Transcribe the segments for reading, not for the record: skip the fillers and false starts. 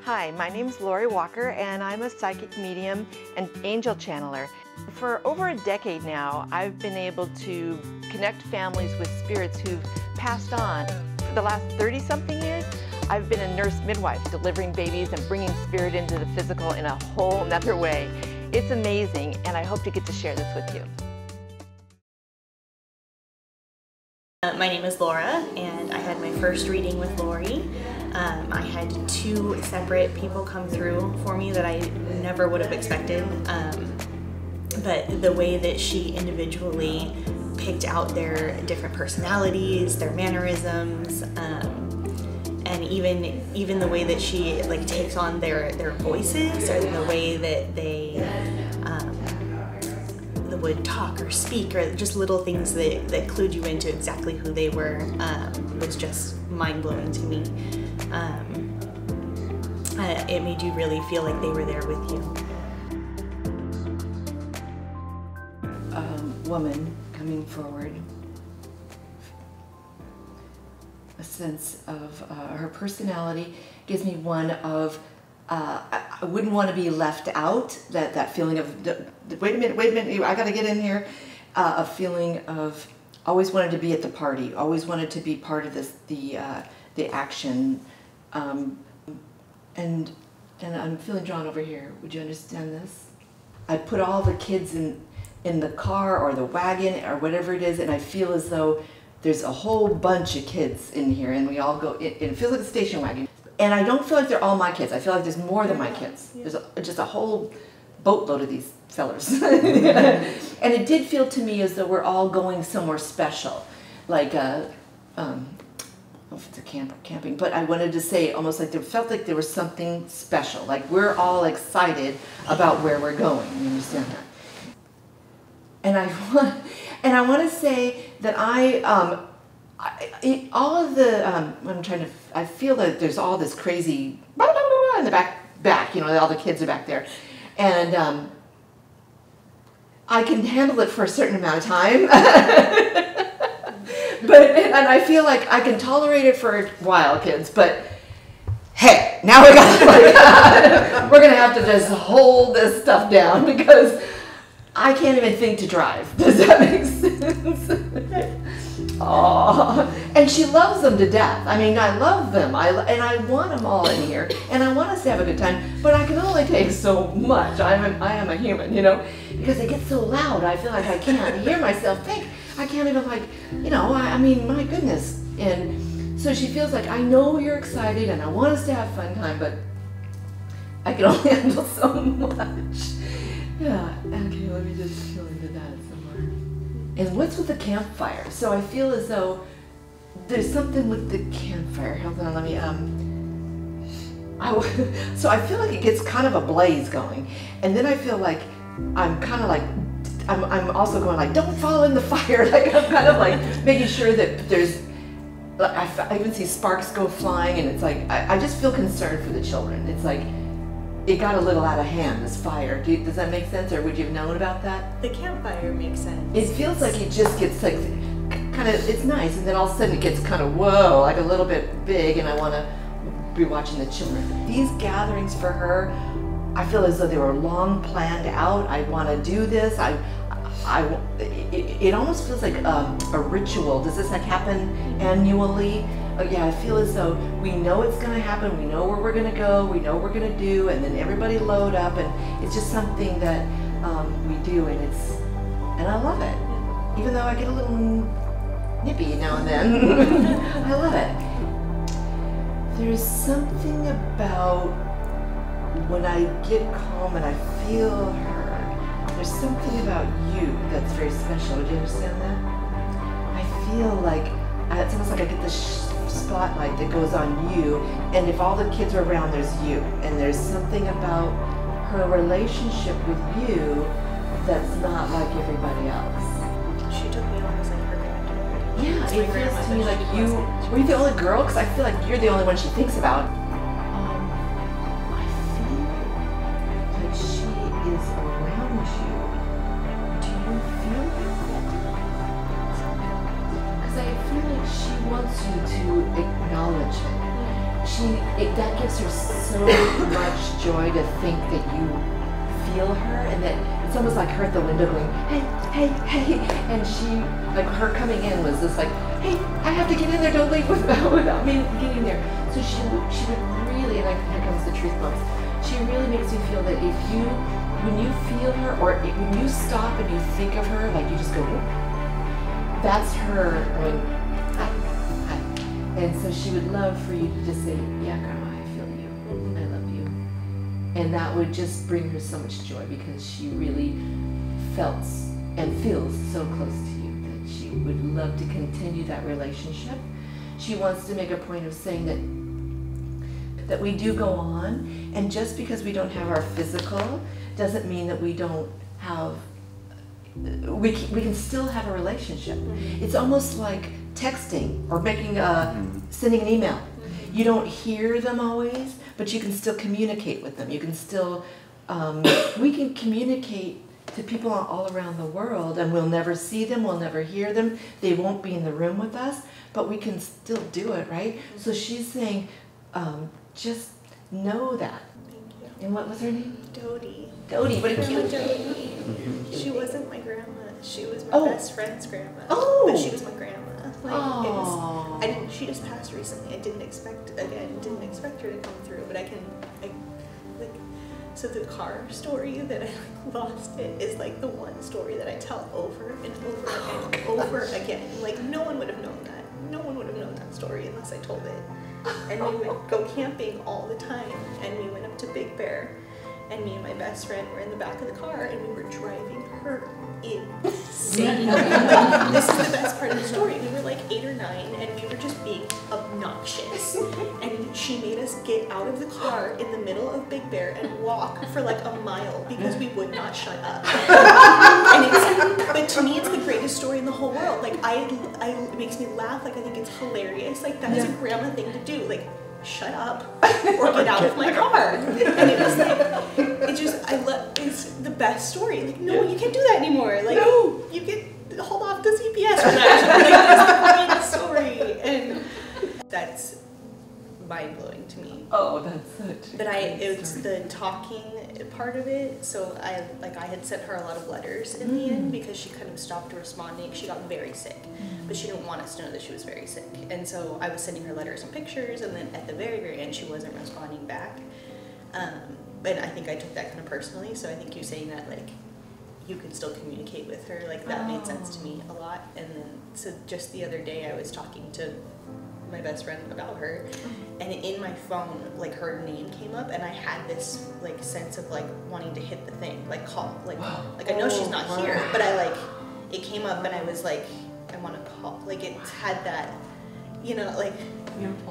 Hi, my name's Lorri Walker and I'm a psychic medium and angel channeler. For over a decade now, I've been able to connect families with spirits who've passed on. For the last 30-something years, I've been a nurse midwife, delivering babies and bringing spirit into the physical in a whole nother way. It's amazing, and I hope to get to share this with you. My name is Laura, and I had my first reading with Lorri. I had 2 separate people come through for me that I never would have expected, but the way that she individually picked out their different personalities, their mannerisms, and even the way that she takes on their voices, or the way that they would talk or speak, or just little things that clued you into exactly who they were, was just mind-blowing to me. It made you really feel like they were there with you. Woman coming forward, a sense of her personality gives me one of I wouldn't want to be left out, that feeling of wait a minute, I gotta get in here, a feeling of always wanted to be at the party, always wanted to be part of the action, and I'm feeling drawn over here. Would you understand this? I put all the kids in the car or the wagon or whatever it is, and I feel as though there's a whole bunch of kids in here, and we all go, it feels like a station wagon. And I don't feel like they're all my kids. I feel like there's more than my kids. There's just a whole boatload of these fellers. And it did feel to me as though we're all going somewhere special. Like, I don't know if it's a camp or camping, but I wanted to say almost like there felt like there was something special. Like we're all excited about where we're going. You understand that? And I want to say that all of the, I feel that there's all this crazy blah, blah, blah, blah in the back, you know, all the kids are back there. And I can handle it for a certain amount of time. And I feel like I can tolerate it for a while, kids, but hey, now we're going to have to just hold this stuff down because I can't even think to drive. Does that make sense? Aww. And she loves them to death. I mean, I love them. And I want them all in here. And I want us to have a good time. But I can only take so much. I am a human, you know. Because they get so loud, I feel like I can't hear myself think. I can't even I mean, my goodness. And so she feels like, I know you're excited and I want us to have fun time, but I can only handle so much. Yeah, okay, let me just fill into that somewhere. And what's with the campfire? So I feel as though there's something with the campfire. Hold on, let me, so I feel like it gets kind of a blaze going. And then I feel like I'm kind of like, I'm also going like, don't fall in the fire. Like I'm kind of like making sure that there's, I even see sparks go flying, and it's like, I just feel concerned for the children. It's like, it got a little out of hand, this fire. Does that make sense, or would you have known about that? The campfire makes sense. It feels like it just gets like, kind of, it's nice, and then all of a sudden it gets kind of, whoa, like a little bit big, and I want to be watching the children. These gatherings for her, I feel as though they were long planned out. I want to do this. It almost feels like a ritual. Does this like happen annually? Yeah, I feel as though we know it's going to happen. We know where we're going to go. We know what we're going to do, and then everybody load up, and it's just something that we do, and I love it. Even though I get a little nippy now and then, I love it. There's something about when I get calm and I feel her, there's something about you that's very special. Do you understand that? I feel like, it's almost like I get this spotlight that goes on you, and if all the kids are around, there's you. And there's something about her relationship with you that's not like everybody else. She took me on as like her grandmother. Yeah, it feels to me like were you the only girl? Because I feel like you're the only one she thinks about. She is around you. Do you feel that? Because I feel like she wants you to acknowledge it. that gives her so much joy to think that you feel her, and that it's almost like her at the window going, hey, hey, hey, and she, like her coming in was just like, hey, I have to get in there, don't leave without me getting there. So she would really, and here comes the truth bombs, she really makes you feel that when you feel her, or when you stop and you think of her, like you just go, whoop, that's her going, hi, hi. And so she would love for you to just say, yeah, Grandma, I feel you, I love you. And that would just bring her so much joy, because she really felt and feels so close to you that she would love to continue that relationship. She wants to make a point of saying that we do go on, and just because we don't have our physical doesn't mean that we don't have, we can still have a relationship. It's almost like texting or sending an email. You don't hear them always, but you can still communicate with them. You can still, we can communicate to people all around the world, and we'll never see them, we'll never hear them, they won't be in the room with us, but we can still do it, right? So she's saying, just know that. Thank you. And what was her name? Dodie. Dodie, what a cute Dodie. She wasn't my grandma. She was my best friend's grandma. Oh. But she was my grandma. Like she just passed recently. I didn't expect her to come through, but so the car story that I lost it is like the one story that I tell over and over and over again. Like no one would have known that. No one would have known that story unless I told it. And we would go camping all the time, and we went up to Big Bear, and me and my best friend were in the back of the car, and we were driving her insane. Like, this is the best part of the story. We were like 8 or 9, and we were just being obnoxious. And she made us get out of the car in the middle of Big Bear and walk for like a mile because we would not shut up. But to me, it's the greatest story in the whole world. Like, it makes me laugh. Like, I think it's hilarious. Like, that's a grandma thing to do. Like, shut up or get out of my car. And it was like, it's the best story. Like, no, you can't do that anymore. Like, no, you can hold off the CPS for that. Like, it's the greatest story. And that's mind-blowing to me. Oh, that's such a But it's the talking part of it. So I had sent her a lot of letters in the end, because she kind of stopped responding. She got very sick, but she didn't want us to know that she was very sick. And so I was sending her letters and pictures, and then at the very, very end, she wasn't responding back. And I think I took that kind of personally. So I think you saying that, like, you could still communicate with her, like, that made sense to me a lot. And then, so just the other day, I was talking to my best friend about her, and in my phone, like, her name came up, and I had this, like, sense of, like, wanting to hit the thing, like, call, like I know she's not here, but it came up, and I was like, I want to call, like, it had that, you know, like,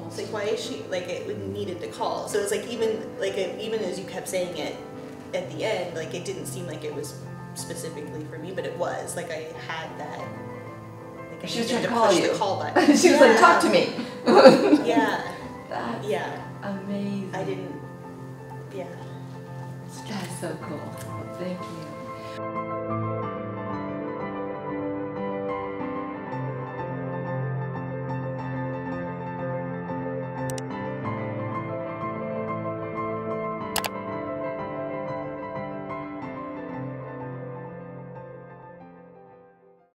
it's like, why is she, like, it needed to call, so it's like, even as you kept saying it at the end, like, it didn't seem like it was specifically for me, but it was, like, I had that. She was trying to call you. The call button. She was like, talk to me. Yeah. That's amazing. I didn't, That's so cool. Thank you.